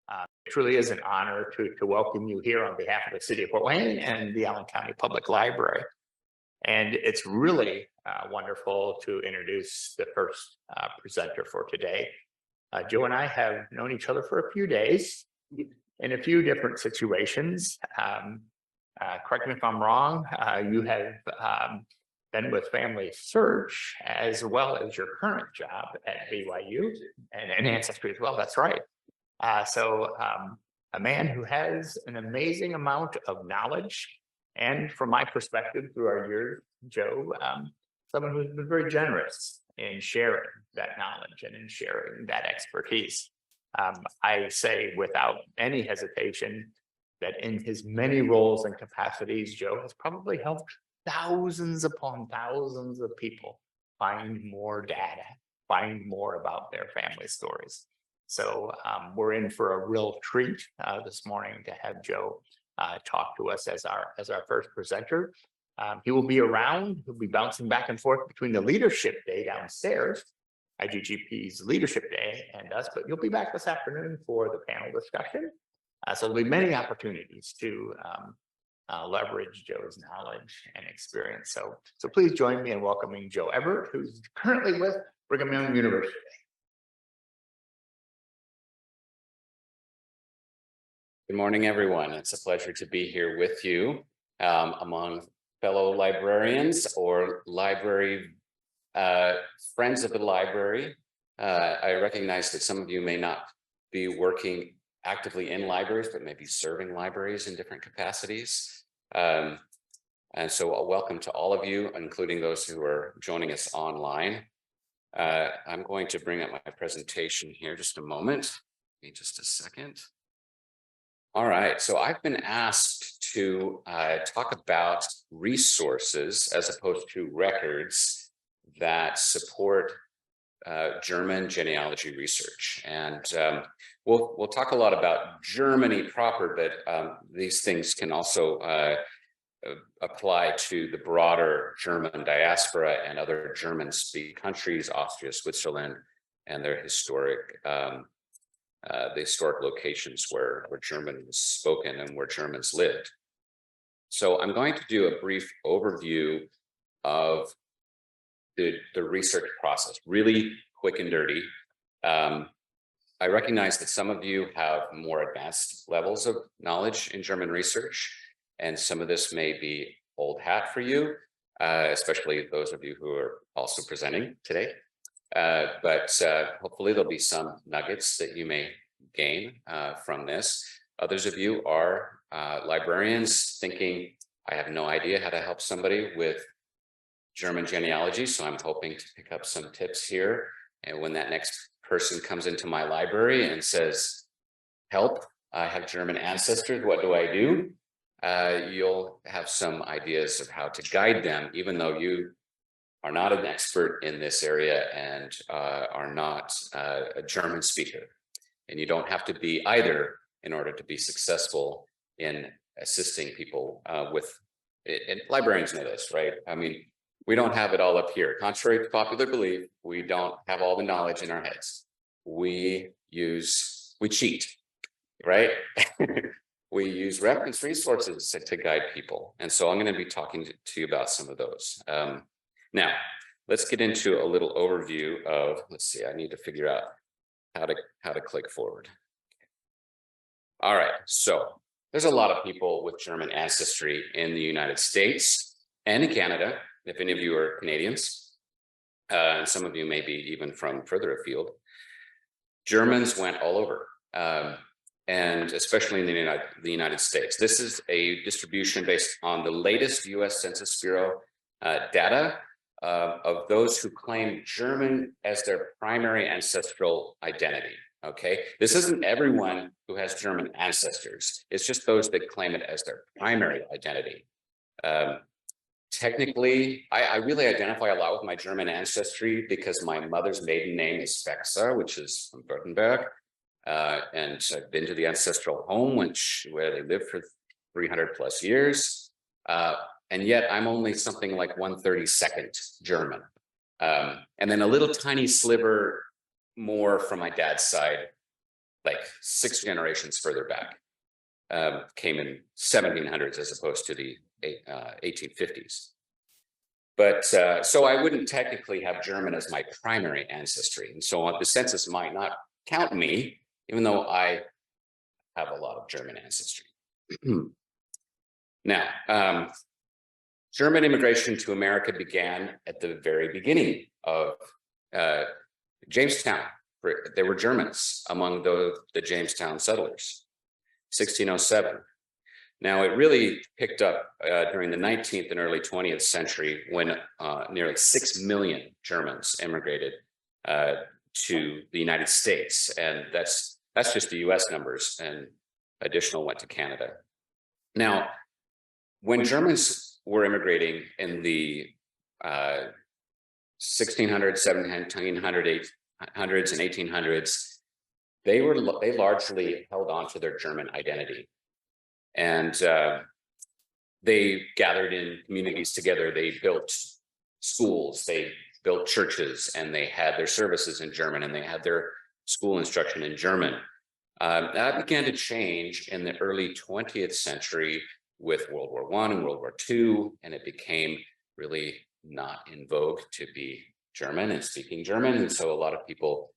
It truly is an honor to welcome you here on behalf of the City of Fort Wayne and the Allen County Public Library. And it's really wonderful to introduce the first presenter for today. Joe and I have known each other for a few days in a few different situations. Correct me if I'm wrong, you have been with FamilySearch as well as your current job at BYU and Ancestry as well, that's right. So a man who has an amazing amount of knowledge, and from my perspective through our years, Joe, someone who's been very generous in sharing that knowledge and in sharing that expertise. I say without any hesitation that in his many roles and capacities, Joe has probably helped thousands upon thousands of people find more data, find more about their family stories. So we're in for a real treat this morning to have Joe talk to us as our first presenter. He will be around. He'll be bouncing back and forth between the leadership day downstairs, IGGP's leadership day, and us, but you'll be back this afternoon for the panel discussion. So there'll be many opportunities to leverage Joe's knowledge and experience. So please join me in welcoming Joe Everett, who's currently with Brigham Young University. Good morning, everyone. It's a pleasure to be here with you among fellow librarians or library friends of the library. I recognize that some of you may not be working actively in libraries, but maybe serving libraries in different capacities. And so welcome to all of you, including those who are joining us online. I'm going to bring up my presentation here just a moment. Give me just a second. All right, so I've been asked to talk about resources as opposed to records that support German genealogy research. And we'll talk a lot about Germany proper, but these things can also apply to the broader German diaspora and other German-speaking countries, Austria, Switzerland, and their historic the historic locations where German was spoken and where Germans lived. So I'm going to do a brief overview of the research process, really quick and dirty. I recognize that some of you have more advanced levels of knowledge in German research, and some of this may be old hat for you, especially those of you who are also presenting today. But hopefully there'll be some nuggets that you may gain from this. Others of you are librarians thinking, I have no idea how to help somebody with German genealogy, so I'm hoping to pick up some tips here. And when that next person comes into my library and says, help, I have German ancestors, what do I do? You'll have some ideas of how to guide them, even though you are not an expert in this area and are not a German speaker. And you don't have to be either in order to be successful in assisting people and librarians know this, right? I mean, we don't have it all up here. Contrary to popular belief, we don't have all the knowledge in our heads. We cheat, right? We use reference resources to guide people. And so I'm going to be talking to you about some of those. Now, let's get into a little overview of, let's see, I need to figure out how to click forward. All right, so there's a lot of people with German ancestry in the United States and in Canada, if any of you are Canadians, and some of you may be even from further afield. Germans went all over, and especially in the United States. This is a distribution based on the latest US Census Bureau data of those who claim German as their primary ancestral identity, okay? This isn't everyone who has German ancestors. It's just those that claim it as their primary identity. Technically, I really identify a lot with my German ancestry because my mother's maiden name is Fexer, which is from Württemberg. And I've been to the ancestral home, where they lived for 300 plus years. And yet I'm only something like 1/32 German. And then a little tiny sliver more from my dad's side, like 6 generations further back, came in 1700s as opposed to the 1850s. But so I wouldn't technically have German as my primary ancestry. And so the census might not count me, even though I have a lot of German ancestry. Now, German immigration to America began at the very beginning of Jamestown. There were Germans among the Jamestown settlers, 1607. Now, it really picked up during the 19th and early 20th century when nearly 6 million Germans immigrated to the United States. And that's just the US numbers, and additional went to Canada. Now, when Germans were immigrating in the 1600s, 1700s, 1800s, and 1800s, they largely held on to their German identity. And they gathered in communities together. They built schools, they built churches, and they had their services in German, and they had their school instruction in German. That began to change in the early 20th century with World War I and World War II, and it became really not in vogue to be German and speaking German. And so a lot of people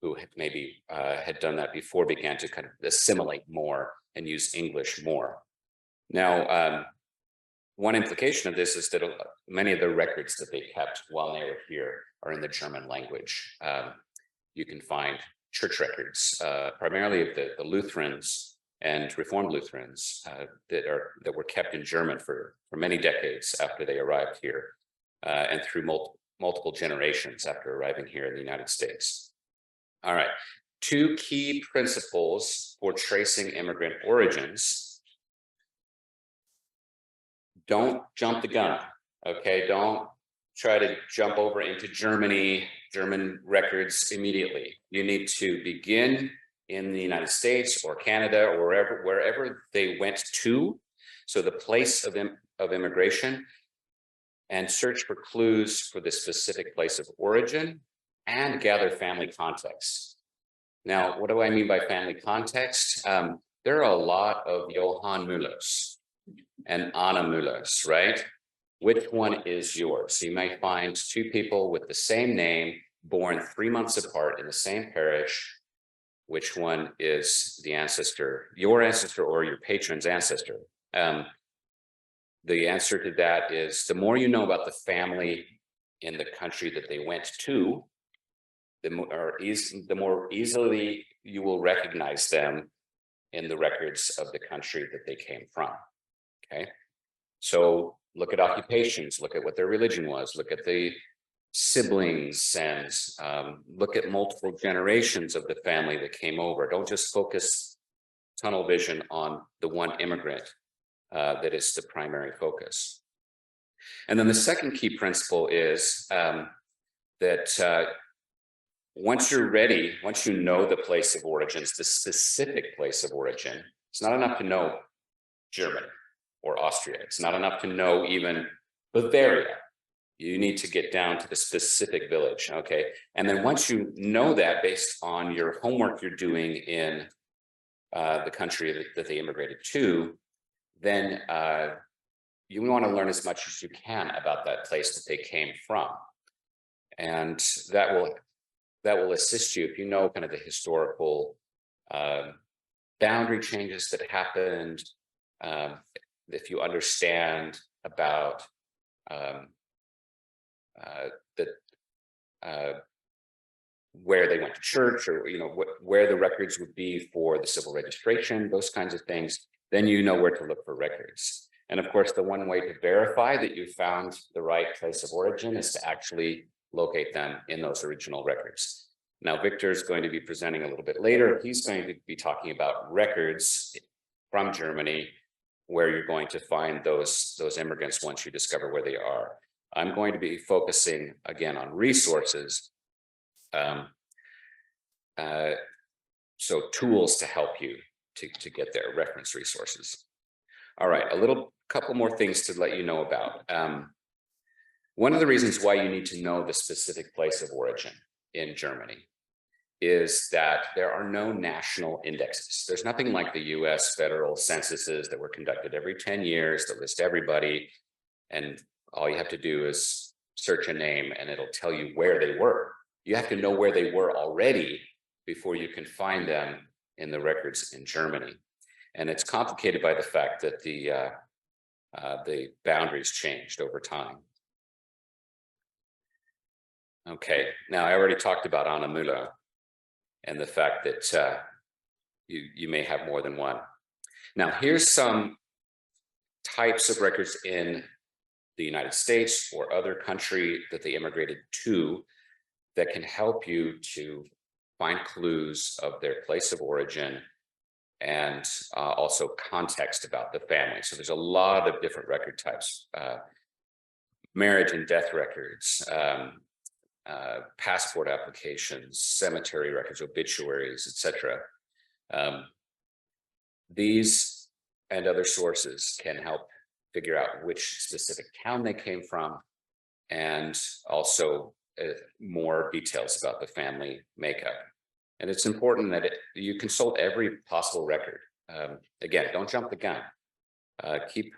who had maybe had done that before began to kind of assimilate more and use English more. Now, one implication of this is that many of the records that they kept while they were here are in the German language. You can find church records, primarily of the Lutherans and Reformed Lutherans that were kept in German for many decades after they arrived here, and through multiple generations after arriving here in the United States. All right, 2 key principles for tracing immigrant origins. Don't jump the gun, okay? Don't try to jump over into German records immediately. You need to begin in the United States or Canada or wherever they went to, so the place of immigration, and search for clues for the specific place of origin and gather family context. Now, what do I mean by family context? There are a lot of Johann Müllers and Anna Müllers, right? Which one is yours? So you might find 2 people with the same name, born 3 months apart in the same parish. Which one is the ancestor, your ancestor or your patron's ancestor? The answer to that is the more you know about the family in the country that they went to, the more easily you will recognize them in the records of the country that they came from, okay? So look at occupations, look at what their religion was, look at the siblings, and look at multiple generations of the family that came over. Don't just focus tunnel vision on the one immigrant that is the primary focus. And then the second key principle is that once you're ready, once you know the place of origins, the specific place of origin, it's not enough to know Germany or Austria. It's not enough to know even Bavaria. You need to get down to the specific village, okay? And then once you know that based on your homework you're doing in the country that they immigrated to, then you want to learn as much as you can about that place that they came from. And that will assist you if you know kind of the historical boundary changes that happened, if you understand about where they went to church, or where the records would be for the civil registration, those kinds of things, then you know where to look for records. And of course, the one way to verify that you found the right place of origin is to actually locate them in those original records. Now, Victor is going to be presenting a little bit later. He's going to be talking about records from Germany, where you're going to find those immigrants once you discover where they are. I'm going to be focusing again on resources, so tools to help you to get there, reference resources. All right, couple more things to let you know about. One of the reasons why you need to know the specific place of origin in Germany is that there are no national indexes. There's nothing like the US federal censuses that were conducted every 10 years that list everybody. And all you have to do is search a name and it'll tell you where they were. You have to know where they were already before you can find them in the records in Germany. And it's complicated by the fact that the boundaries changed over time. Okay, now I already talked about Anna Müller and the fact that you may have more than one. Now, here's some types of records in the United States or other country that they immigrated to that can help you to find clues of their place of origin and also context about the family. So there's a lot of different record types, marriage and death records, passport applications, cemetery records, obituaries, etc. These and other sources can help figure out which specific town they came from, and also more details about the family makeup. And it's important that you consult every possible record. Again, don't jump the gun. Keep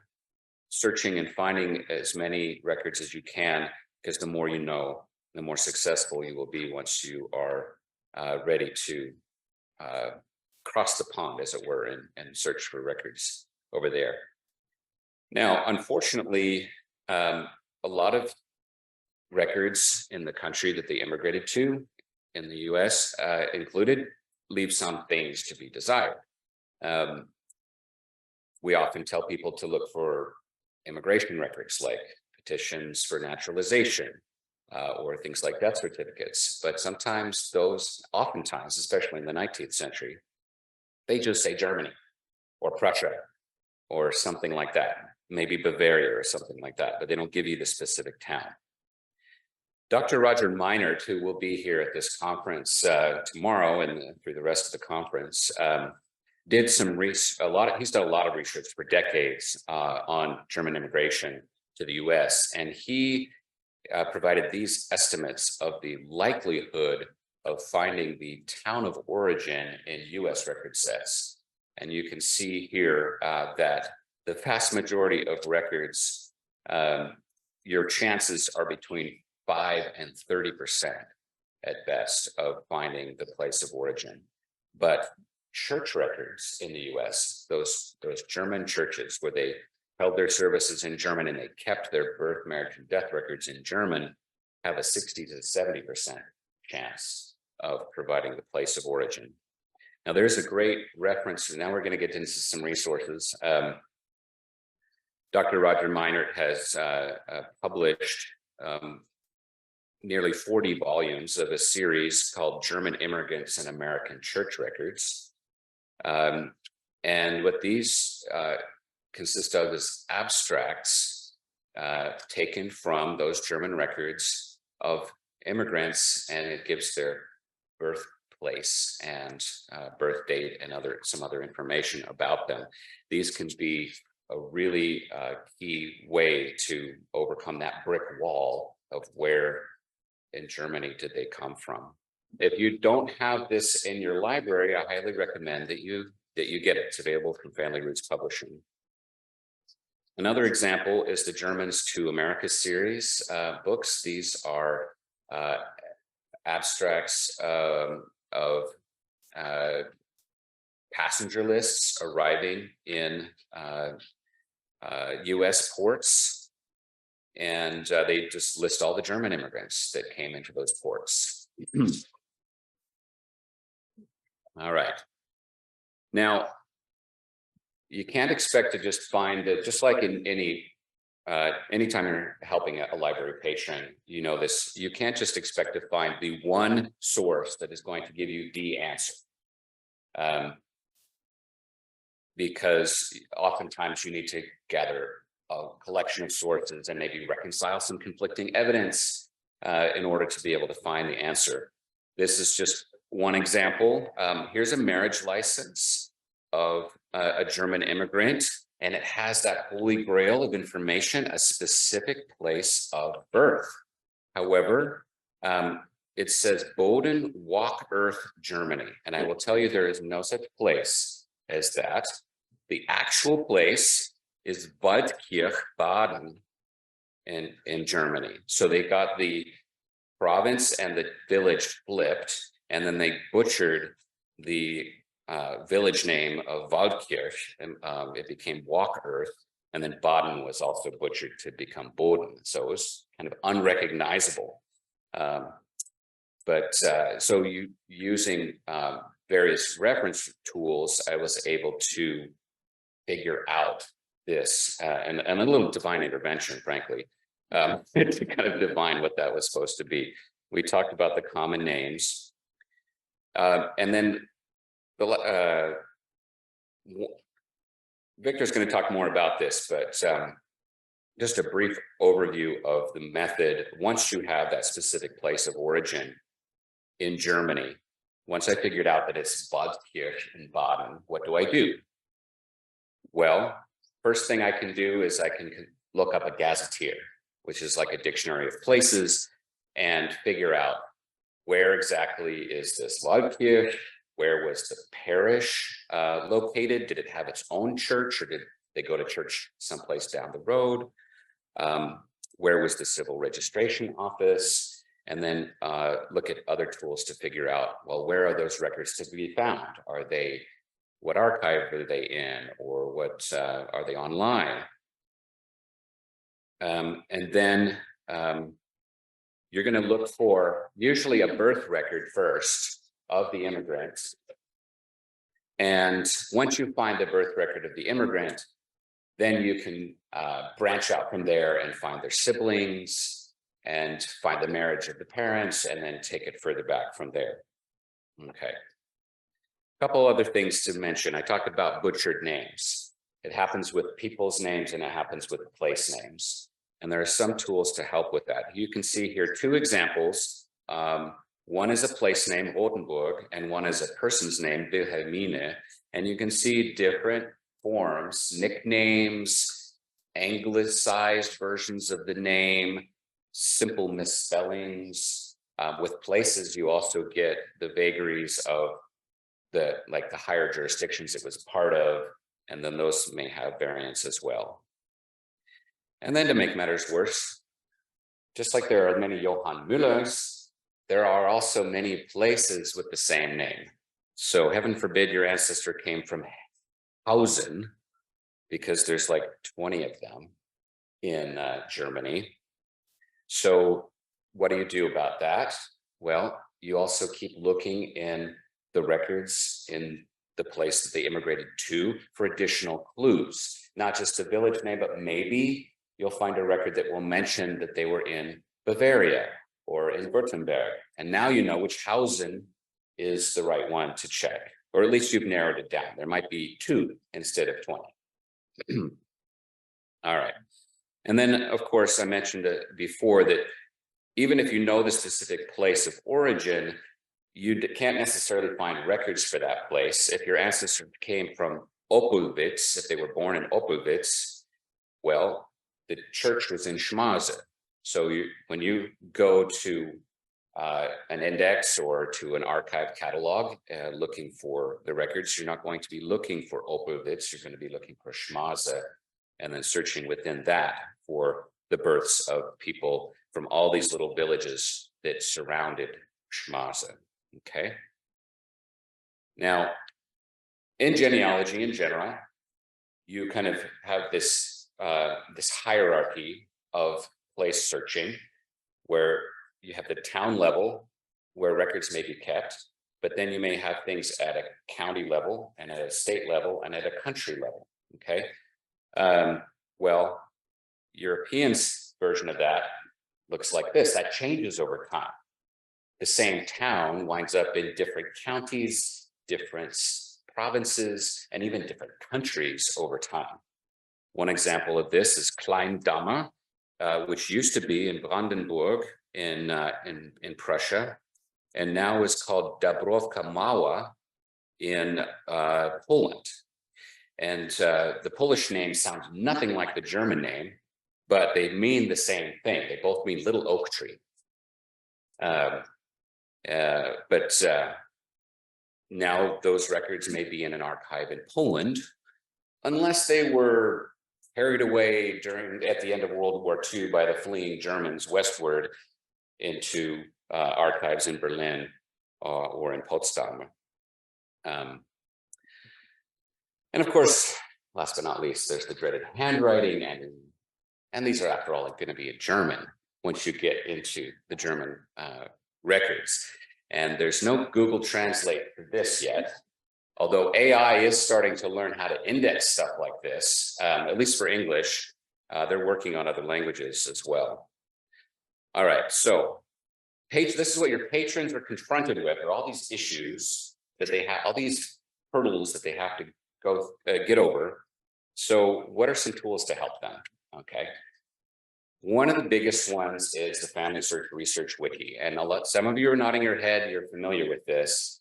searching and finding as many records as you can, because the more you know, the more successful you will be once you are ready to cross the pond, as it were, and search for records over there. Now, unfortunately, a lot of records in the country that they immigrated to, in the US included, leave some things to be desired. We often tell people to look for immigration records like petitions for naturalization, or things like death certificates. But sometimes those, oftentimes, especially in the 19th century, they just say Germany or Prussia or something like that, maybe Bavaria or something like that, but they don't give you the specific town. Dr. Roger Meinert, who will be here at this conference tomorrow and through the rest of the conference, did some he's done a lot of research for decades on German immigration to the US, and he provided these estimates of the likelihood of finding the town of origin in US record sets. And you can see here that the vast majority of records, your chances are between 5 and 30% at best of finding the place of origin. But church records in the US, those German churches where they held their services in German and they kept their birth, marriage, and death records in German, have a 60 to 70% chance of providing the place of origin. Now, there's a great reference, and now we're going to get into some resources. Dr. Roger Meinert has published nearly 40 volumes of a series called German Immigrants and American Church Records. And what these consist of is abstracts taken from those German records of immigrants, and it gives their birthplace and birth date and some other information about them. These can be a really key way to overcome that brick wall of where in Germany did they come from. If you don't have this in your library, I highly recommend that you get it. It's available from Family Roots Publishing. Another example is the Germans to America series books. These are abstracts of passenger lists arriving in US ports. And they just list all the German immigrants that came into those ports. All right. Now, you can't expect to just find it, just like in anytime you're helping a library patron, you know this, you can't just expect to find the one source that is going to give you the answer. Because oftentimes you need to gather a collection of sources and maybe reconcile some conflicting evidence in order to be able to find the answer. This is just one example. Here's a marriage license of a German immigrant, and it has that holy grail of information, a specific place of birth. However, it says Boden, Walk Earth, Germany. And I will tell you there is no such place as that. The actual place is Waldkirch, Baden in Germany. So they got the province and the village flipped, and then they butchered the village name of Waldkirch, and it became Walk Earth. And then Baden was also butchered to become Boden. So it was kind of unrecognizable. So using various reference tools, I was able to figure out this and a little divine intervention, frankly, to kind of divine what that was supposed to be. We talked about the common names. And then Victor's going to talk more about this, but just a brief overview of the method. Once you have that specific place of origin in Germany, once I figured out that it's Waldkirch in Baden, what do I do? Well, first thing I can do is I can look up a Gazetteer, which is like a dictionary of places, and figure out where exactly is this Waldkirch. Where was the parish located? Did it have its own church, or did they go to church someplace down the road? Where was the civil registration office? And then look at other tools to figure out, well, where are those records to be found? What archive are they in, or what are they online? And then you're going to look for usually a birth record first of the immigrant. And once you find the birth record of the immigrant, then you can branch out from there and find their siblings and find the marriage of the parents, and then take it further back from there. Okay. A couple other things to mention. I talked about butchered names. It happens with people's names and it happens with place names. And there are some tools to help with that. You can see here two examples. One is a place name, Rothenburg, and one is a person's name, Wilhelmine. And you can see different forms, nicknames, anglicized versions of the name, simple misspellings. With places, you also get the vagaries of the higher jurisdictions it was part of, and then those may have variants as well. And then to make matters worse, just like there are many Johann Müllers, there are also many places with the same name. So heaven forbid your ancestor came from Hausen, because there's like 20 of them in Germany. So what do you do about that? Well, you also keep looking in the records in the place that they immigrated to for additional clues, not just a village name, but maybe you'll find a record that will mention that they were in Bavaria or in Württemberg. And now you know which Hausen is the right one to check, or at least you've narrowed it down. There might be 2 instead of 20. All right. And then, of course, I mentioned before that even if you know the specific place of origin, you can't necessarily find records for that place. If your ancestor came from Opelwitz, if they were born in Opelwitz, well, the church was in Schmaze. So when you go to an index or to an archive catalog looking for the records, you're not going to be looking for Opelwitz, you're going to be looking for Schmaze, and then searching within that for the births of people from all these little villages that surrounded Schmaze. Okay. Now, in genealogy in general, you kind of have this hierarchy of place searching, where you have the town level where records may be kept, but then you may have things at a county level and at a state level and at a country level. Okay. Well, Europeans' version of that looks like this. That changes over time. The same town winds up in different counties, different provinces, and even different countries over time. One example of this is Kleindammer, which used to be in Brandenburg in Prussia, and now is called Dabrowka Mała in Poland. And the Polish name sounds nothing like the German name, but they mean the same thing. They both mean little oak tree. But now those records may be in an archive in Poland, unless they were carried away at the end of World War II by the fleeing Germans westward into archives in Berlin or in Potsdam. And of course, last but not least, there's the dreaded handwriting, and these are, after all, going to be in German once you get into the German records. And there's no Google Translate for this yet, although AI is starting to learn how to index stuff like this, at least for English. They're working on other languages as well. All right, so this is what your patrons are confronted with, are all these issues that they have, all these hurdles that they have to go get over. So what are some tools to help them? Okay. One of the biggest ones is the FamilySearch Research Wiki. And I'll let some of you are nodding your head, you're familiar with this.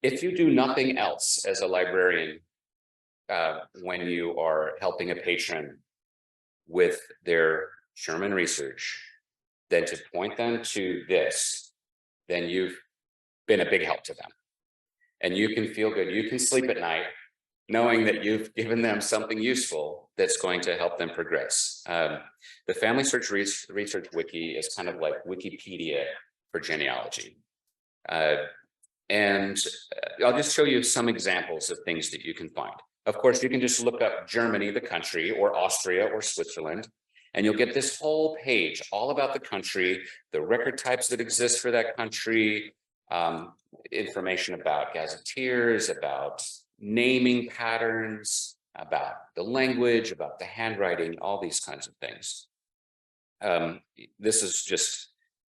If you do nothing else as a librarian, when you are helping a patron with their German research, then to point them to this, then you've been a big help to them. And you can feel good. You can sleep at night knowing that you've given them something useful that's going to help them progress. The FamilySearch Research Wiki is kind of like Wikipedia for genealogy. And I'll just show you some examples of things that you can find. Of course, you can just look up Germany, the country, or Austria or Switzerland, and you'll get this whole page all about the country, the record types that exist for that country, information about gazetteers, about naming patterns, about the language, about the handwriting, all these kinds of things. This is just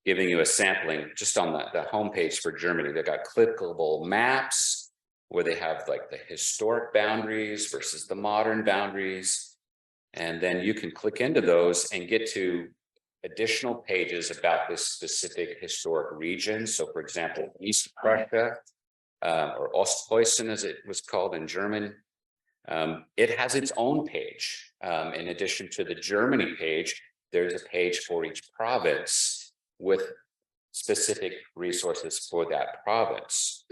giving you a sampling just on the homepage for Germany. They've got clickable maps where they have like the historic boundaries versus the modern boundaries. And then you can click into those and get to additional pages about this specific historic region. So for example, East Prussia, or Ostpreußen as it was called in German, it has its own page. In addition to the Germany page, there's a page for each province with specific resources for that province.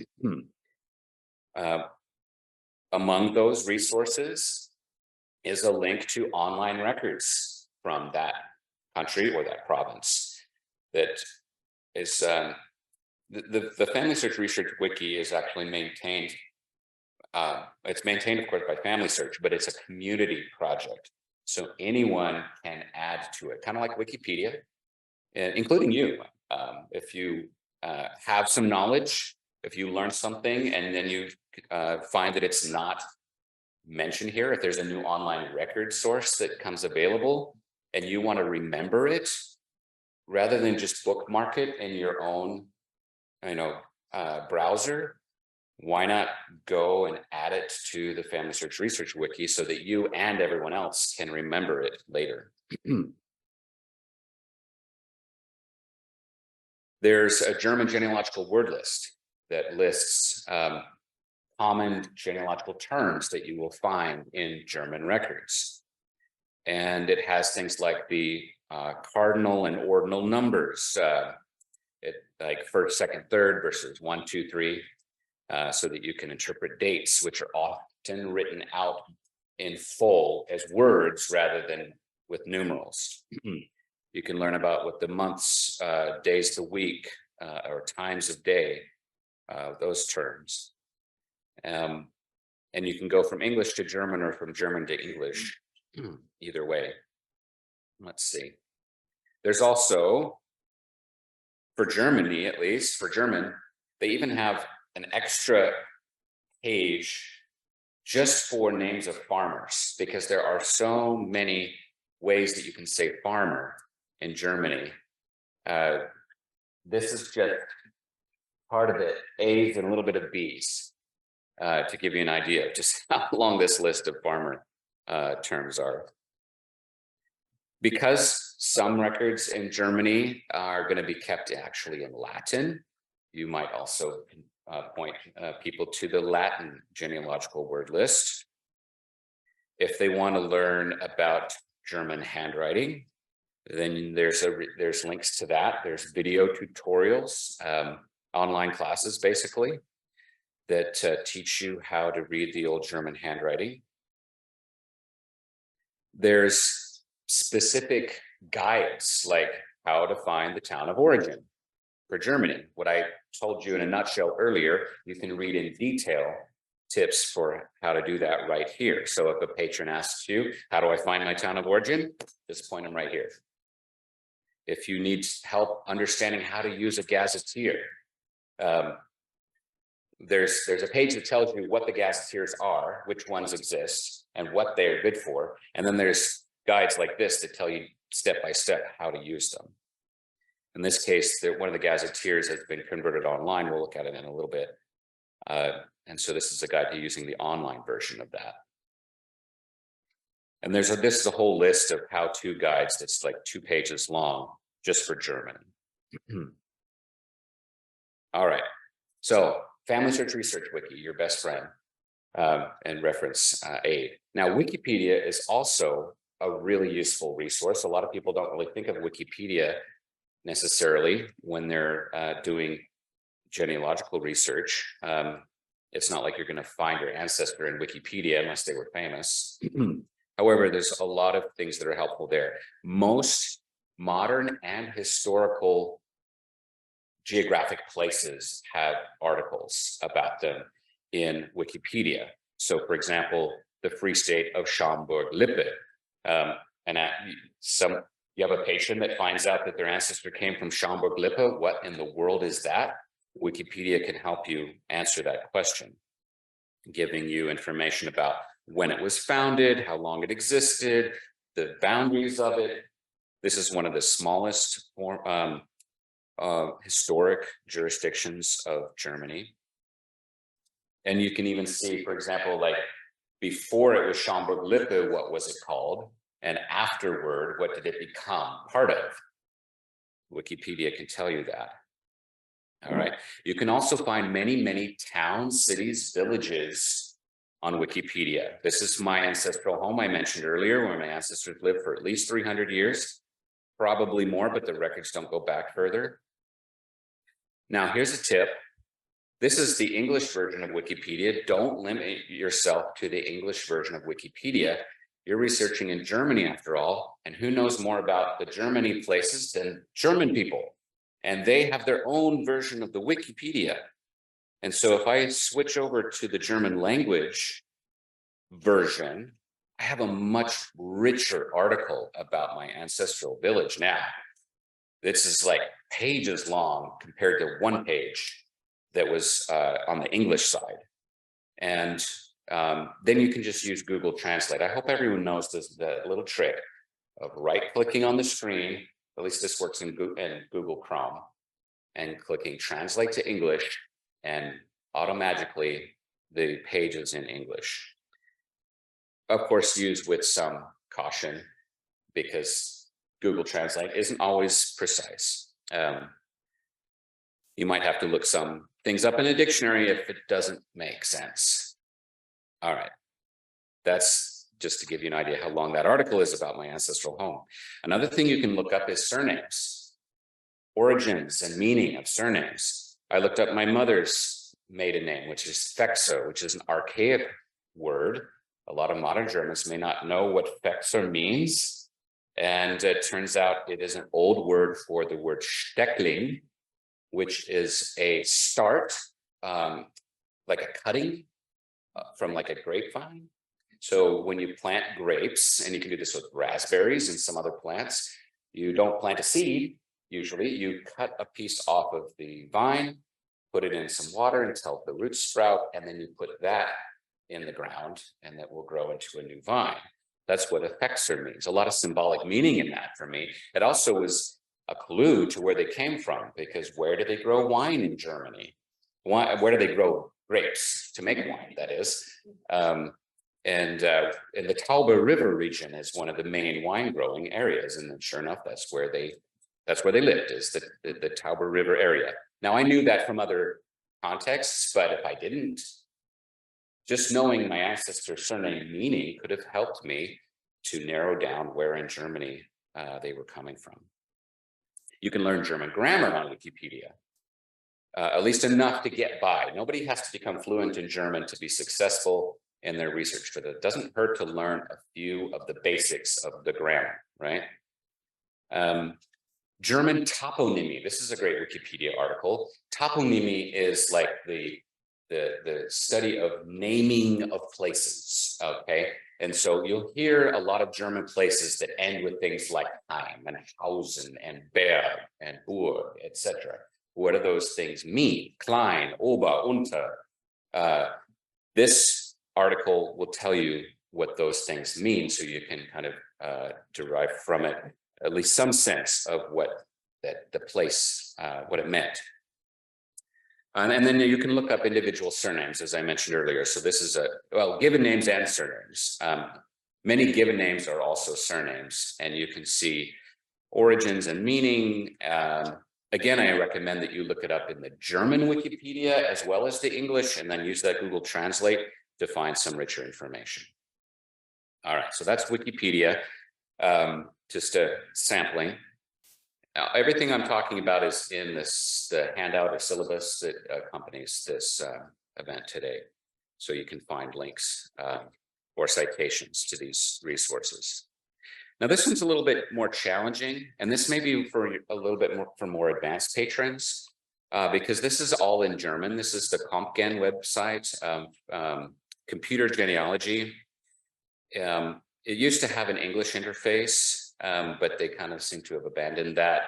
Among those resources is a link to online records from that country or that province. That is the FamilySearch Research Wiki is actually maintained. It's maintained, of course, by FamilySearch, but it's a community project. So anyone can add to it, kind of like Wikipedia, including you. If you have some knowledge, if you learn something and then you find that it's not mentioned here, if there's a new online record source that comes available and you want to remember it, rather than just bookmark it in your own browser, why not go and add it to the FamilySearch Research Wiki so that you and everyone else can remember it later? There's a German genealogical word list that lists common genealogical terms that you will find in German records. And it has things like the cardinal and ordinal numbers, like first, second, third versus 1, 2, 3, so that you can interpret dates, which are often written out in full as words rather than with numerals. You can learn about what the months, days of the week, or times of day, those terms. And you can go from English to German or from German to English, either way. Let's see. There's also, for Germany, at least for German, they even have an extra page just for names of farmers, because there are so many ways that you can say farmer in Germany. This is just part of it, A's and a little bit of B's, to give you an idea of just how long this list of farmer terms are. Because some records in Germany are going to be kept actually in Latin, you might also point people to the Latin genealogical word list. If they want to learn about German handwriting, Then there's links to that. There's video tutorials, online classes basically, that teach you how to read the old German handwriting. There's specific guides, like how to find the town of origin for Germany. What I told you in a nutshell earlier, you can read in detail tips for how to do that right here. So if a patron asks you, how do I find my town of origin? Just point them right here. If you need help understanding how to use a gazetteer, there's a page that tells you what the gazetteers are, which ones exist, and what they're good for. And then there's guides like this that tell you step by step how to use them. In this case, one of the gazetteers has been converted online. We'll look at it in a little bit. And so this is a guide to using the online version of that. And this is a whole list of how-to guides that's like 2 pages long just for German. All right. So FamilySearch Research Wiki, your best friend and reference aid. Now, Wikipedia is also a really useful resource. A lot of people don't really think of Wikipedia necessarily when they're doing genealogical research. It's not like you're going to find your ancestor in Wikipedia unless they were famous. However, there's a lot of things that are helpful there. Most modern and historical geographic places have articles about them in Wikipedia. So, for example, the Free State of Schaumburg-Lippe. You have a patient that finds out that their ancestor came from Schaumburg-Lippe. What in the world is that? Wikipedia can help you answer that question, giving you information about when it was founded, how long it existed, the boundaries of it. This is one of the smallest historic jurisdictions of Germany. And you can even see, for example, like before it was Schaumburg-Lippe, what was it called? And afterward, what did it become part of? Wikipedia can tell you that. All right. You can also find many, many towns, cities, villages on Wikipedia. This is my ancestral home I mentioned earlier, where my ancestors lived for at least 300 years, probably more, but the records don't go back further. Now, here's a tip. This is the English version of Wikipedia. Don't limit yourself to the English version of Wikipedia. You're researching in Germany, after all, and who knows more about the Germany places than German people? And they have their own version of the Wikipedia. And so if I switch over to the German language version, I have a much richer article about my ancestral village now. This is like pages long compared to 1 page that was on the English side. And then you can just use Google Translate. I hope everyone knows the little trick of right-clicking on the screen. At least this works in Google Chrome, and clicking Translate to English, and automatically the page is in English. Of course, used with some caution, because Google Translate isn't always precise. You might have to look some things up in a dictionary if it doesn't make sense. All right, that's just to give you an idea how long that article is about my ancestral home. Another thing you can look up is surnames, origins and meaning of surnames. I looked up my mother's maiden name, which is Fexer, which is an archaic word. A lot of modern Germans may not know what Fexer means. And it turns out it is an old word for the word Steckling, which is a start, like a cutting from like a grapevine. So when you plant grapes, and you can do this with raspberries and some other plants, you don't plant a seed. Usually you cut a piece off of the vine, put it in some water until the roots sprout, and then you put that in the ground, and that will grow into a new vine. That's what a Fexer means. A lot of symbolic meaning in that for me. It also was a clue to where they came from, because where do they grow wine in Germany? Where do they grow grapes to make wine, that is? And the Tauber River region is one of the main wine growing areas, and sure enough, that's where they lived, is the Tauber River area. Now, I knew that from other contexts, but if I didn't, just knowing my ancestor's surname meaning could have helped me to narrow down where in Germany they were coming from. You can learn German grammar on Wikipedia, at least enough to get by. Nobody has to become fluent in German to be successful in their research, but it doesn't hurt to learn a few of the basics of the grammar, right? German toponymy. This is a great Wikipedia article. Toponymy is like the study of naming of places, okay? And so you'll hear a lot of German places that end with things like Heim and Hausen and Berg and Burg, etc. What do those things mean? Klein, Ober, Unter. This article will tell you what those things mean, so you can kind of derive from it at least some sense of what the place, what it meant. And then you can look up individual surnames, as I mentioned earlier. So this is given names and surnames. Many given names are also surnames, and you can see origins and meaning. Again, I recommend that you look it up in the German Wikipedia as well as the English, and then use that Google Translate to find some richer information. All right, so that's Wikipedia, just a sampling. Now, everything I'm talking about is in the handout or syllabus that accompanies this event today. So you can find links or citations to these resources. Now, this one's a little bit more challenging, and this may be for a little bit more for more advanced patrons, because this is all in German. This is the CompGen website, computer genealogy. It used to have an English interface, but they kind of seem to have abandoned that.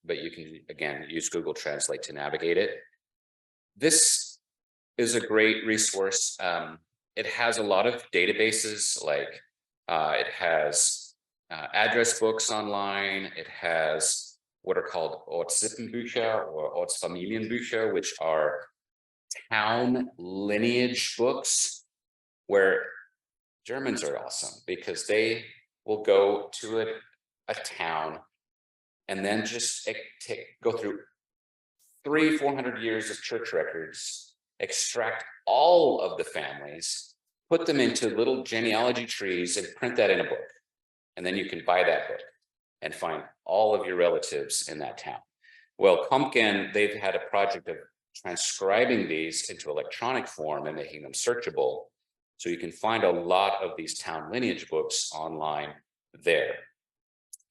But you can, again, use Google Translate to navigate it. This is a great resource. It has a lot of databases, like it has address books online. It has what are called Ortssippenbücher or Ortsfamilienbücher, which are town lineage books, where Germans are awesome because they will go to a town and then just go through 300-400 years of church records, extract all of the families, put them into little genealogy trees, and print that in a book. And then you can buy that book and find all of your relatives in that town. Well, CompGen, they've had a project of transcribing these into electronic form and making them searchable. So you can find a lot of these town lineage books online there.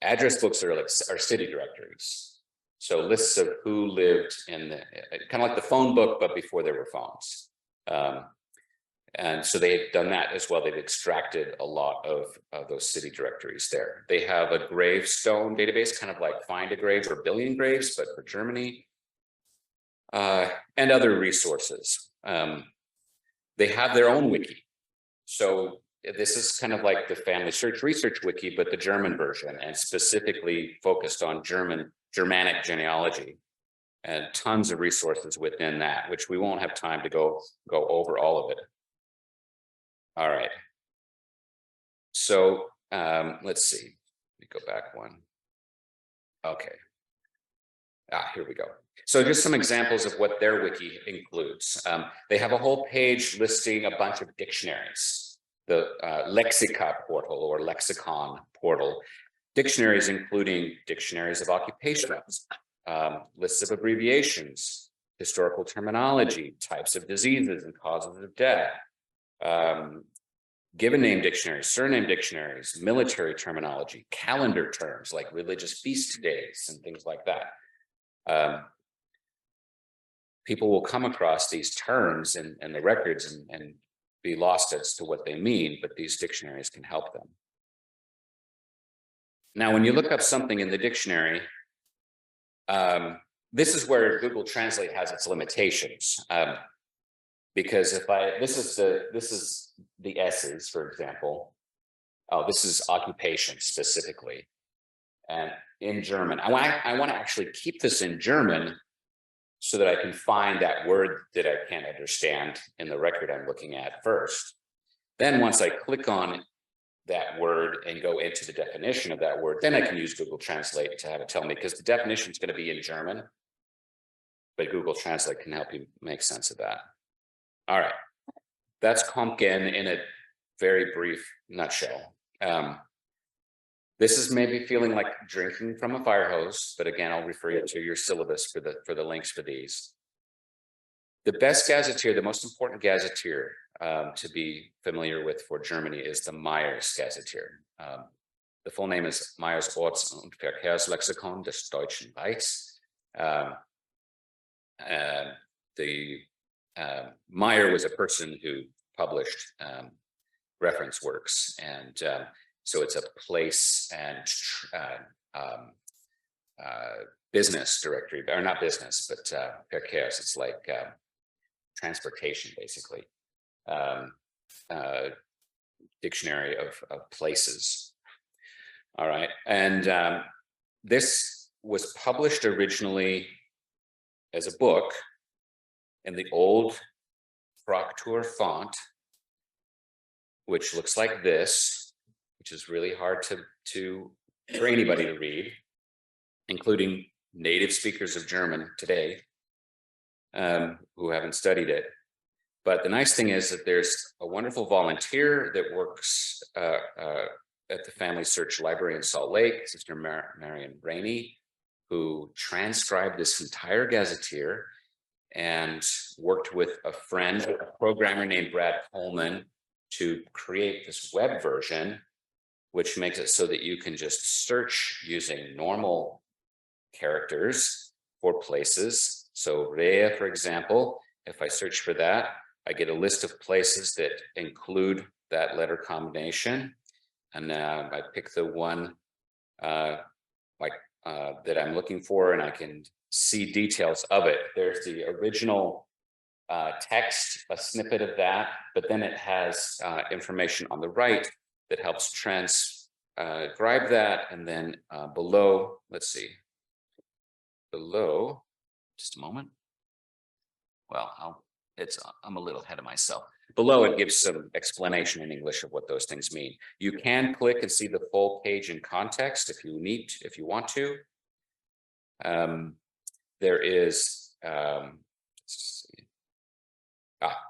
Address books are city directories. So lists of who lived in the, kind of like the phone book, but before there were phones. And so they've done that as well. They've extracted a lot of those city directories there. They have a gravestone database, kind of like Find a Grave or Billion Graves, but for Germany, and other resources. They have their own wiki. So this is kind of like the FamilySearch Research Wiki, but the German version, and specifically focused on Germanic genealogy, and tons of resources within that, which we won't have time to go over all of it. All right. So let's see. Let me go back one. Okay. Here we go. So just some examples of what their wiki includes. They have a whole page listing a bunch of dictionaries, the Lexica portal or lexicon portal, dictionaries including dictionaries of occupations, lists of abbreviations, historical terminology, types of diseases and causes of death, given name dictionaries, surname dictionaries, military terminology, calendar terms like religious feast days and things like that. People will come across these terms in the records and be lost as to what they mean, but these dictionaries can help them. Now, when you look up something in the dictionary, this is where Google Translate has its limitations. Because if this is the S's, for example. Oh, this is occupation specifically, and in German. I want to actually keep this in German so that I can find that word that I can't understand in the record I'm looking at first. Then once I click on that word and go into the definition of that word, then I can use Google Translate to have it tell me, because the definition is going to be in German, but Google Translate can help you make sense of that. All right, that's CompGen in a very brief nutshell. This is maybe feeling like drinking from a fire hose, but again, I'll refer you to your syllabus for the links for these. The best gazetteer, the most important gazetteer to be familiar with for Germany is the Meyers Gazetteer. The full name is Meyers Orts- und Verkehrslexikon des Deutschen Reichs. Meyer was a person who published reference works, and so it's a place and business directory, or not business, but Verkehrs. It's like transportation, basically. Dictionary of places. All right, and this was published originally as a book in the old Fraktur font, which looks like this, which is really hard for anybody to read, including native speakers of German today who haven't studied it. But the nice thing is that there's a wonderful volunteer that works at the FamilySearch Library in Salt Lake, Sister Marion Rainey, who transcribed this entire gazetteer and worked with a friend, a programmer named Brad Coleman, to create this web version, which makes it so that you can just search using normal characters for places. So Rehe, for example, if I search for that, I get a list of places that include that letter combination. And I pick the one that I'm looking for, and I can see details of it. There's the original text, a snippet of that, but then it has information on the right that helps transcribe that. And then below, let's see, below, just a moment. Well, I'm a little ahead of myself. Below, it gives some explanation in English of what those things mean. You can click and see the full page in context if you want to. There is,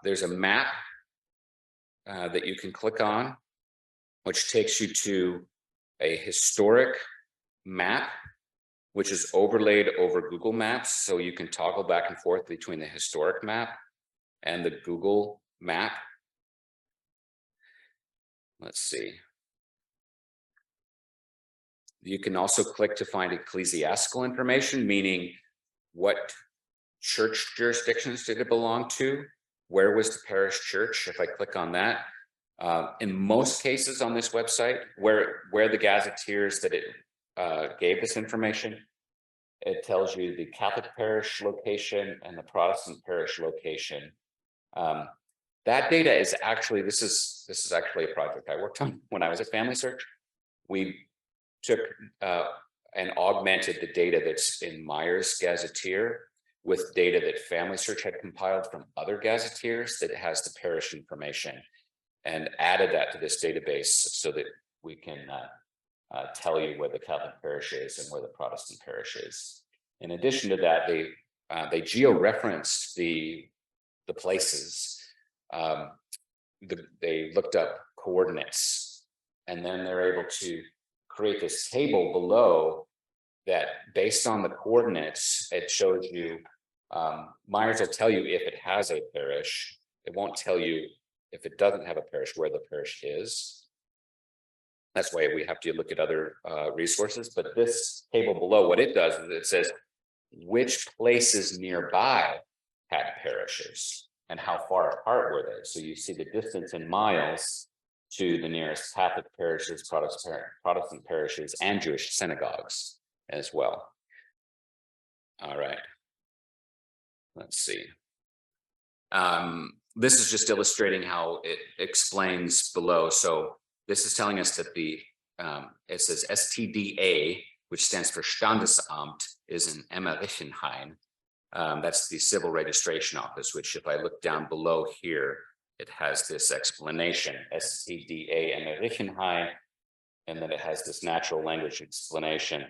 there's a map that you can click on, which takes you to a historic map, which is overlaid over Google Maps. So you can toggle back and forth between the historic map and the Google map. Let's see. You can also click to find ecclesiastical information, meaning what church jurisdictions did it belong to? Where was the parish church? If I click on that, in most cases on this website, where the gazetteers that it gave this information, it tells you the Catholic parish location and the Protestant parish location. That data is actually, this is actually a project I worked on when I was at FamilySearch. We took and augmented the data that's in Meyers Gazetteer with data that FamilySearch had compiled from other gazetteers that has the parish information, and added that to this database so that we can tell you where the Catholic parish is and where the Protestant parish is. In addition to that, they geo-referenced the places. They looked up coordinates, and then they're able to create this table below that, based on the coordinates, it shows you, Meyers will tell you if it has a parish. It won't tell you if it doesn't have a parish where the parish is. That's why we have to look at other resources. But this table below, what it does is it says which places nearby had parishes and how far apart were they. So you see the distance in miles to the nearest Catholic parishes, Protestant parishes, and Jewish synagogues as well. All right. Let's see. This is just illustrating how it explains below. So this is telling us that it says STDA, which stands for Standesamt, is in Emmerichenhain. That's the civil registration office, which if I look down below here, it has this explanation, STDA Emmerichenhain, and then it has this natural language explanation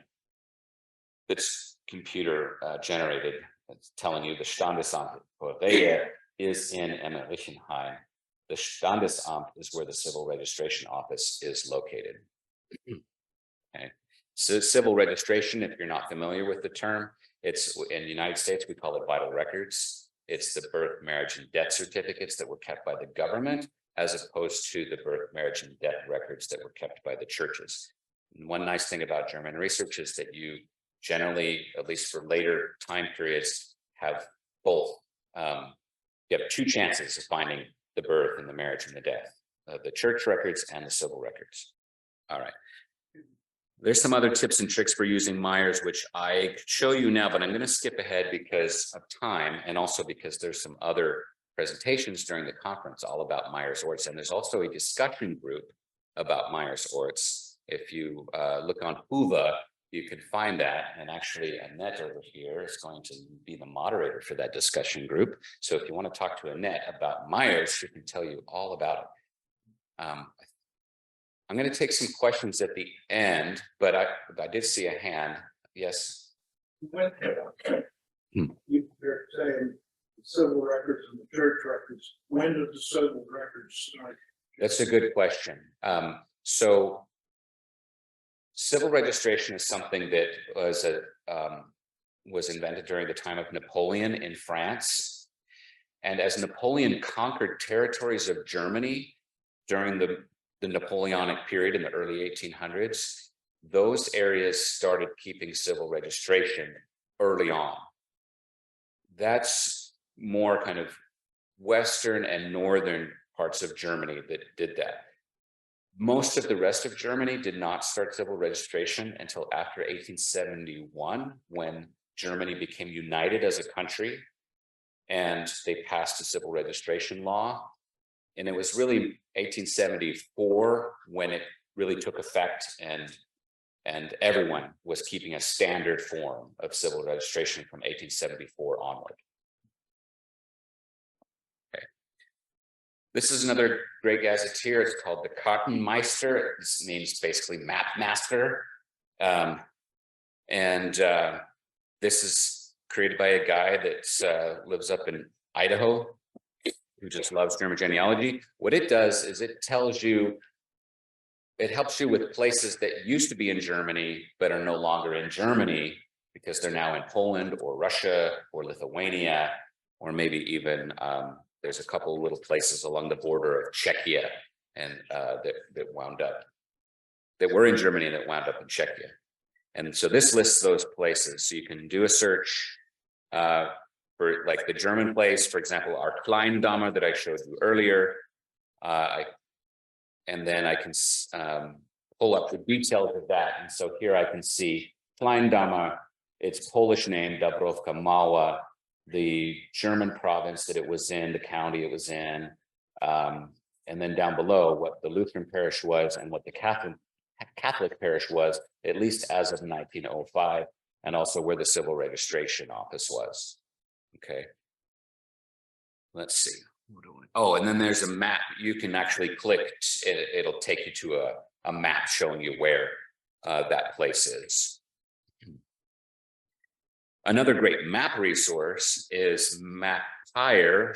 that's computer generated. It's telling you the Standesamt for Rehe is in Emmerichenhain. The Standesamt is where the civil registration office is located. Okay. So civil registration, if you're not familiar with the term, it's in the United States, we call it vital records. It's the birth, marriage, and death certificates that were kept by the government, as opposed to the birth, marriage, and death records that were kept by the churches. And one nice thing about German research is that you generally, at least for later time periods, have both. You have two chances of finding the birth and the marriage and the death, the church records and the civil records. All right. There's some other tips and tricks for using Meyers, which I could show you now, but I'm going to skip ahead because of time, and also because there's some other presentations during the conference all about Meyers-Orts, and there's also a discussion group about Meyers-Orts. If you look on Whova, you can find that, and actually Annette over here is going to be the moderator for that discussion group. So if you want to talk to Annette about Meyers, she can tell you all about it. I'm going to take some questions at the end, but I did see a hand. Yes. You're saying civil records and the church records. When did the civil records start? That's a good question. So civil registration is something that was invented during the time of Napoleon in France. And as Napoleon conquered territories of Germany during the Napoleonic period in the early 1800s, those areas started keeping civil registration early on. That's more kind of Western and Northern parts of Germany that did that. Most of the rest of Germany did not start civil registration until after 1871, when Germany became united as a country and they passed a civil registration law. And it was really 1874 when it really took effect, and everyone was keeping a standard form of civil registration from 1874 onward. Okay. This is another great gazetteer. It's called the Kartenmeister. This means basically map master. This is created by a guy that lives up in Idaho, who just loves German genealogy. What it does is it tells you, it helps you with places that used to be in Germany, but are no longer in Germany because they're now in Poland or Russia or Lithuania, or maybe even there's a couple of little places along the border of Czechia and that were in Germany that wound up in Czechia. And so this lists those places. So you can do a search for like the German place, for example, our Kleindammer that I showed you earlier. And then I can pull up the details of that. And so here I can see Kleindammer, its Polish name, Dabrowka Mała, the German province that it was in, the county it was in, and then down below what the Lutheran parish was and what the Catholic parish was, at least as of 1905, and also where the civil registration office was. Okay, let's see. Oh, and then there's a map. You can actually click, it'll take you to a map showing you where that place is. Another great map resource is MapTire,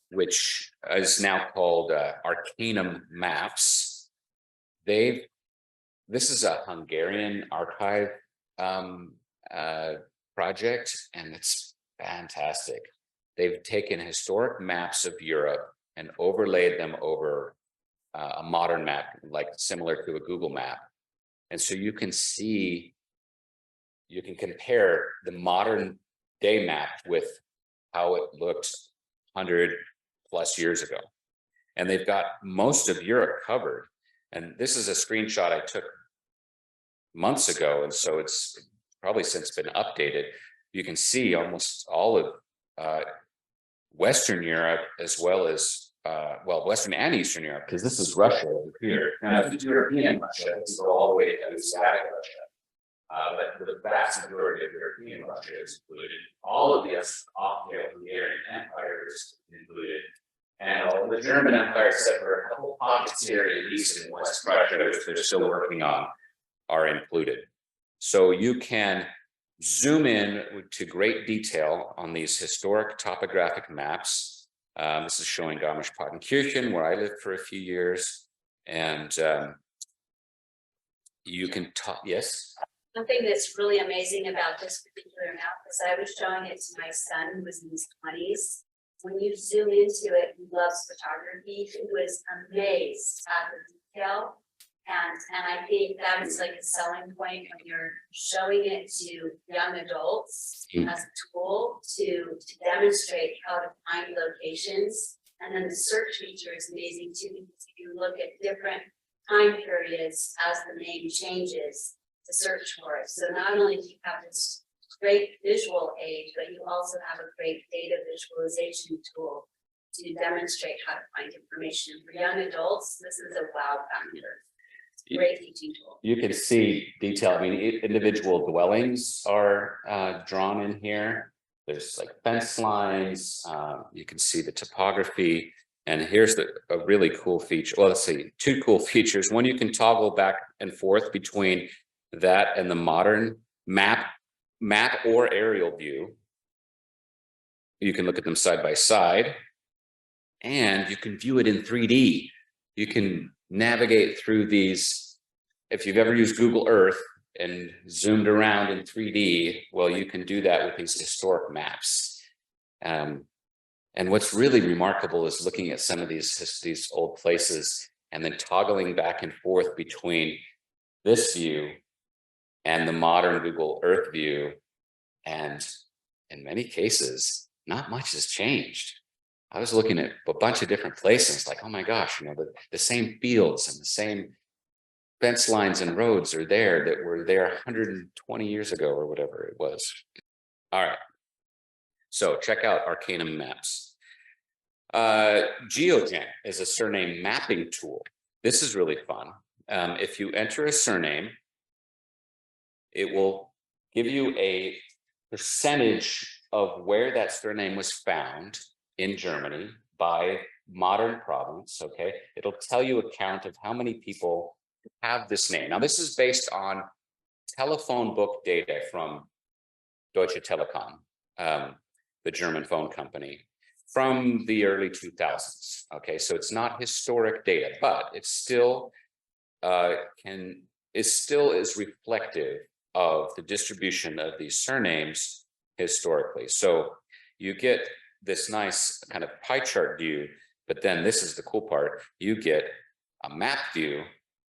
which is now called Arcanum Maps. This is a Hungarian archive project, and it's fantastic. They've taken historic maps of Europe and overlaid them over a modern map, like similar to a Google map. And so you can see, you can compare the modern day map with how it looked 100+ years ago. And they've got most of Europe covered. And this is a screenshot I took months ago, and so it's probably since been updated. You can see almost all of Western Europe, as well as Western and Eastern Europe, because this is Russia over here. Now, if it's European Russia, this go all the way to Slavic Russia. But the vast majority of European Russia is included. All of the Austro-Hungarian Empire is included. And all the German Empire, except for a couple pockets here in East and West Russia, which they're still working on, are included. So you can zoom in to great detail on these historic topographic maps. This is showing Garmisch-Partenkirchen, where I lived for a few years. And you can talk, yes? Something that's really amazing about this particular map is I was showing it to my son who was in his 20s. When you zoom into it, he loves photography. He was amazed at the detail. And I think that is like a selling point when you're showing it to young adults as a tool to demonstrate how to find locations. And then the search feature is amazing too, because you look at different time periods as the name changes to search for it. So not only do you have this great visual aid, but you also have a great data visualization tool to demonstrate how to find information. For young adults, this is a wow factor. Great teaching tool. You can see detail. I mean, individual dwellings are drawn in here. There's like fence lines. You can see the topography. And here's a really cool feature. Well, let's see, two cool features. One, you can toggle back and forth between that and the modern map or aerial view. You can look at them side by side, and you can view it in 3D. You can navigate through these. If you've ever used Google Earth and zoomed around in 3D, well, you can do that with these historic maps. And what's really remarkable is looking at some of these old places and then toggling back and forth between this view and the modern Google Earth view. And in many cases, not much has changed. I was looking at a bunch of different places, like, oh my gosh, you know, the same fields and the same fence lines and roads are there that were there 120 years ago or whatever it was. All right. So check out Arcanum Maps. GeoGen is a surname mapping tool. This is really fun. If you enter a surname, it will give you a percentage of where that surname was found in Germany by modern province. Okay, it'll tell you a count of how many people have this name. Now, this is based on telephone book data from Deutsche Telekom, the German phone company, from the early 2000s. Okay, so it's not historic data, but it still is reflective of the distribution of these surnames historically. So you get this nice kind of pie chart view, but then this is the cool part. You get a map view,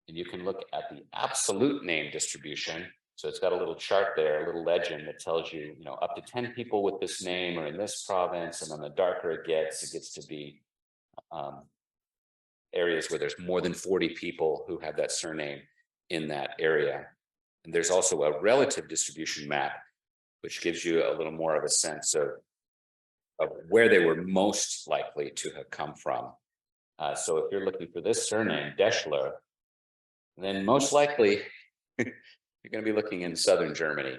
and you can look at the absolute name distribution. So it's got a little chart there, a little legend that tells you, you know, up to 10 people with this name are in this province. And then the darker it gets to be areas where there's more than 40 people who have that surname in that area. And there's also a relative distribution map, which gives you a little more of a sense of where they were most likely to have come from. So if you're looking for this surname, Deschler, then most likely you're going to be looking in southern Germany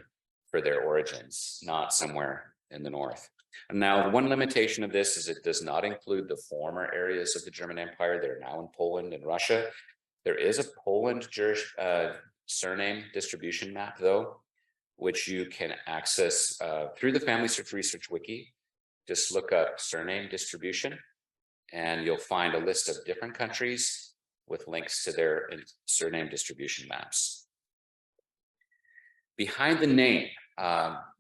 for their origins, not somewhere in the north. And now, one limitation of this is it does not include the former areas of the German Empire. They're now in Poland and Russia. There is a Poland surname distribution map, though, which you can access through the FamilySearch Research Wiki. Just look up surname distribution, and you'll find a list of different countries with links to their surname distribution maps. Behind the name,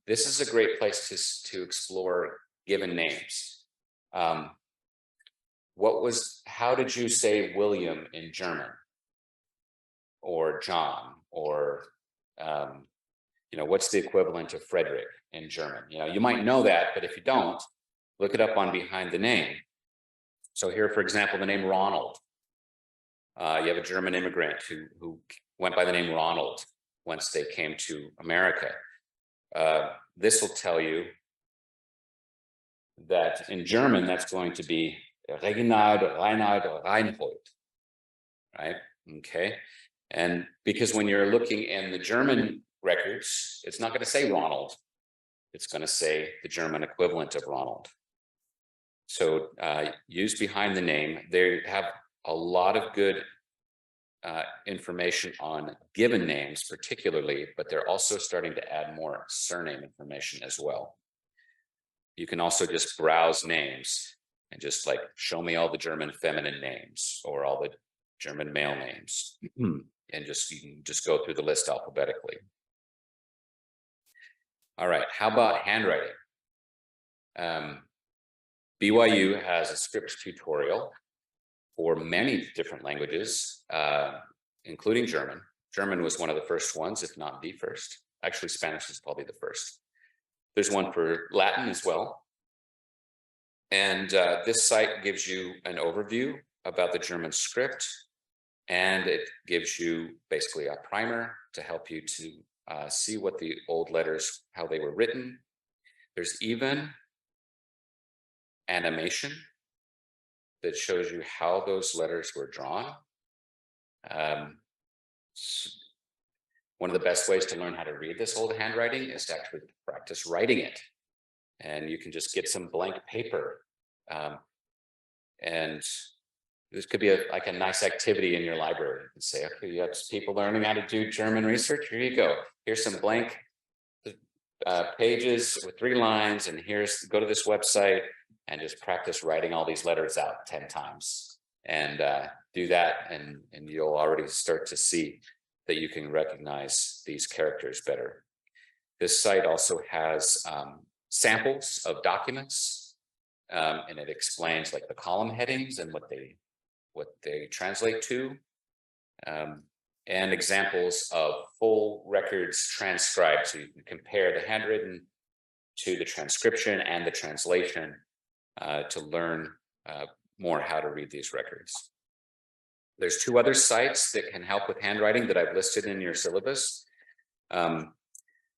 this is a great place to explore given names. How did you say William in German? Or John? Or, you know, what's the equivalent of Frederick in German? You know, you might know that, but if you don't, look it up on behind the name. So here, for example, the name Ronald. You have a German immigrant who went by the name Ronald once they came to America. This will tell you that in German, that's going to be Reginald, Reinhard, or Reinhold, right? Okay. And because when you're looking in the German records, it's not going to say Ronald. It's going to say the German equivalent of Ronald. So use behind the name. They have a lot of good information on given names particularly, but they're also starting to add more surname information as well. You can also just browse names and just like show me all the German feminine names or all the German male names. and you can just go through the list alphabetically. All right, how about handwriting? BYU has a script tutorial for many different languages, including German. German was one of the first ones, if not the first. Actually, Spanish is probably the first. There's one for Latin as well. And this site gives you an overview about the German script, and it gives you basically a primer to help you to see what the old letters, how they were written. There's even animation that shows you how those letters were drawn. One of the best ways to learn how to read this old handwriting is to actually practice writing it. And you can just get some blank paper. And this could be like a nice activity in your library. You can say, okay, you have people learning how to do German research. Here you go. Here's some blank pages with 3 lines. And go to this website and just practice writing all these letters out 10 times. And do that. And you'll already start to see that you can recognize these characters better. This site also has samples of documents, and it explains like the column headings and what they translate to, and examples of full records transcribed, so you can compare the handwritten to the transcription and the translation to learn more how to read these records. There's 2 other sites that can help with handwriting that I've listed in your syllabus.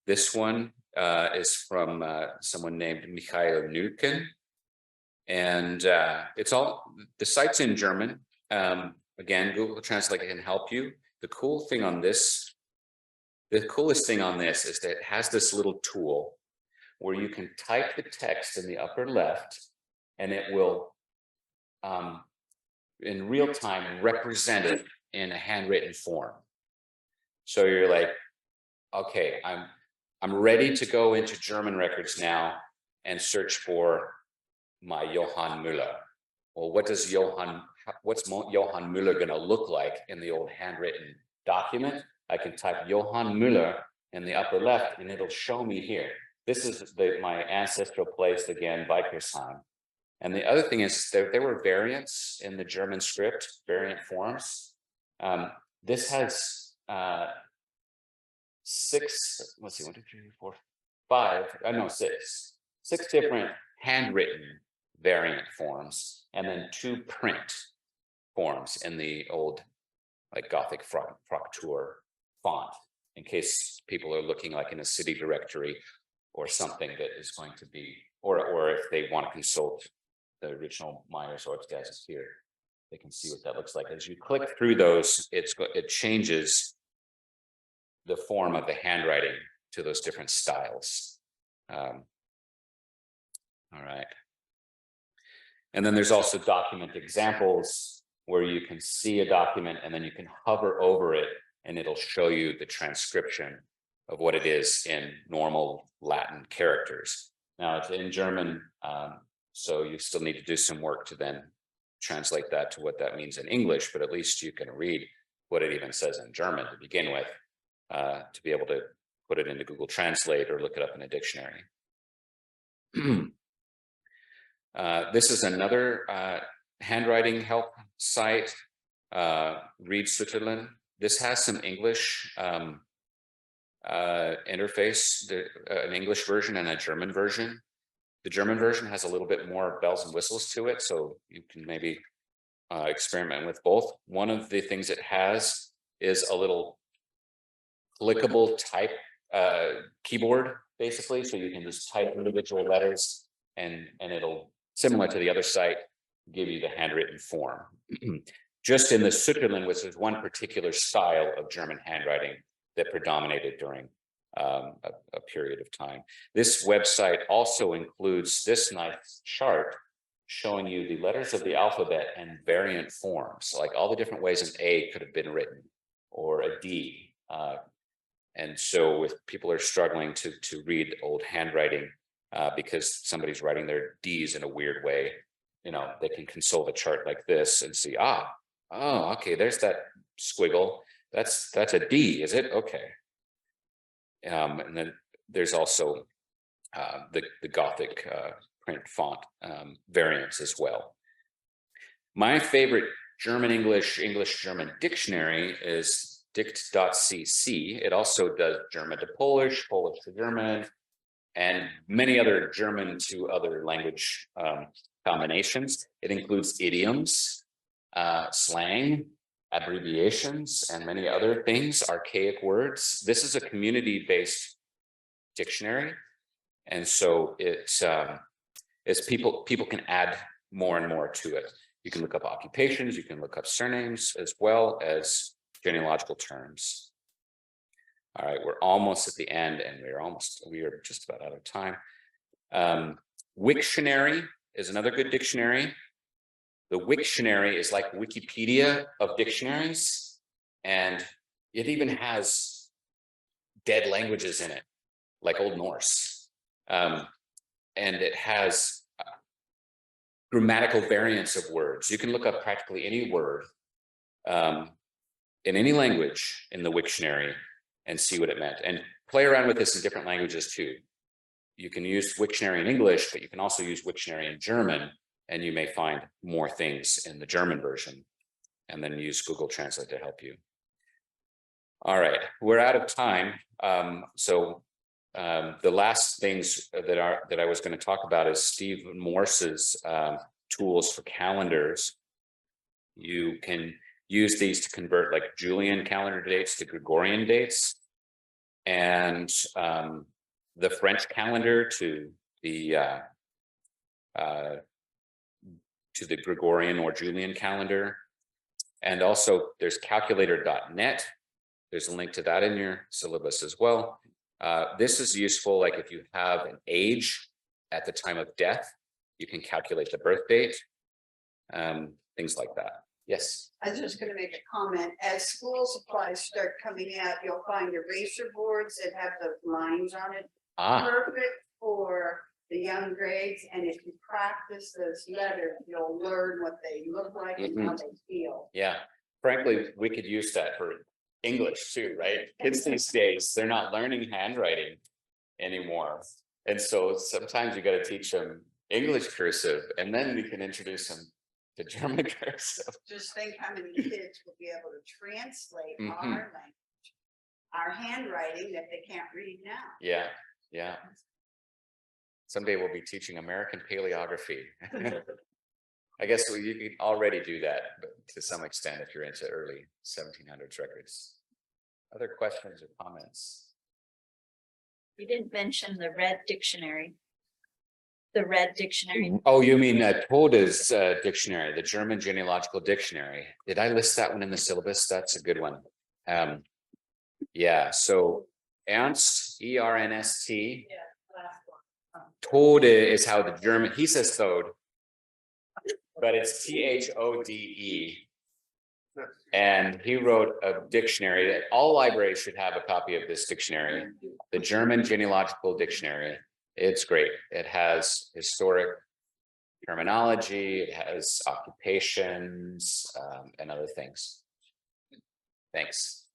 This one is from someone named Michael Nülken, and it's all, the site's in German. Again, Google Translate can help you. The coolest thing on this is that it has this little tool where you can type the text in the upper left, and it will in real time represent it in a handwritten form. So you're like, okay, I'm ready to go into German records now and search for my Johann Müller. Well, what's Johann Müller going to look like in the old handwritten document? I can type Johann Müller in the upper left, and it'll show me here. This is my ancestral place again, Weikersheim. And the other thing is there were variants in the German script, variant forms. This has 6, let's see, 1, 2, 3, 4, 5, no, 6 different handwritten variant forms, and then 2 print forms in the old like Gothic Fraktur font, in case people are looking like in a city directory or something that is going to be, or if they want to consult the original Meyers or Gazetteer, they can see what that looks like. As you click through those, it changes the form of the handwriting to those different styles. All right. And then there's also document examples where you can see a document and then you can hover over it and it'll show you the transcription of what it is in normal Latin characters. Now it's in German, so you still need to do some work to then translate that to what that means in English, but at least you can read what it even says in German to begin with, to be able to put it into Google Translate or look it up in a dictionary. This is another handwriting help site, Read Switzerland. This has some English interface, an English version and a German version. The German version has a little bit more bells and whistles to it, so you can maybe experiment with both. One of the things it has is a little clickable type keyboard, basically, so you can just type individual letters and it'll, similar to the other site, give you the handwritten form. Just in the Sutherland, which is one particular style of German handwriting that predominated during a period of time. This website also includes this nice chart showing you the letters of the alphabet and variant forms, like all the different ways an A could have been written or a D. And so if people are struggling to read old handwriting because somebody's writing their D's in a weird way, you know, they can consult a chart like this and see, oh, okay, there's that squiggle. That's a D, is it? Okay. And then there's also the Gothic print font variants as well. My favorite English-German dictionary is dict.cc. It also does German to Polish, Polish to German, and many other German to other language combinations. It includes idioms, slang, abbreviations, and many other things, archaic words. This is a community-based dictionary. And so it's people can add more and more to it. You can look up occupations, you can look up surnames, as well as genealogical terms. All right, we're almost at the end, and we are just about out of time. Wiktionary is another good dictionary. The Wiktionary is like Wikipedia of dictionaries, and it even has dead languages in it, like Old Norse. And it has grammatical variants of words. You can look up practically any word in any language in the Wiktionary and see what it meant, and play around with this in different languages too. You can use Wiktionary in English, but you can also use Wiktionary in German, and you may find more things in the German version, and then use Google Translate to help you. All right, we're out of time. The last things that I was going to talk about is Steve Morse's tools for calendars. You can use these to convert like Julian calendar dates to Gregorian dates, and the French calendar to the Gregorian or Julian calendar. And also there's calculator.net. There's a link to that in your syllabus as well. This is useful, like if you have an age at the time of death, you can calculate the birth date, things like that. Yes. I was just going to make a comment. As school supplies start coming out, you'll find eraser boards that have those lines on it. Perfect for the young grades. And if you practice those letters, you'll learn what they look like and how they feel. Yeah. Frankly, we could use that for English too, right? Kids these days, they're not learning handwriting anymore. And so sometimes you got to teach them English cursive, and then we can introduce them to German cursive. Just think how many kids will be able to translate our language, our handwriting that they can't read now. Yeah, yeah. Someday we'll be teaching American paleography. I guess you can already do that, but to some extent if you're into early 1700s records. Other questions or comments? You didn't mention the red dictionary. The red dictionary. Oh, you mean Tode's dictionary, the German Genealogical Dictionary. Did I list that one in the syllabus? That's a good one. Yeah, so Ernst, E-R-N-S-T. Yeah, last one. Tode is how the German, he says Thode, but it's T-H-O-D-E. And he wrote a dictionary that all libraries should have a copy of this dictionary, the German Genealogical Dictionary. It's great. It has historic terminology, it has occupations, and other things. Thanks.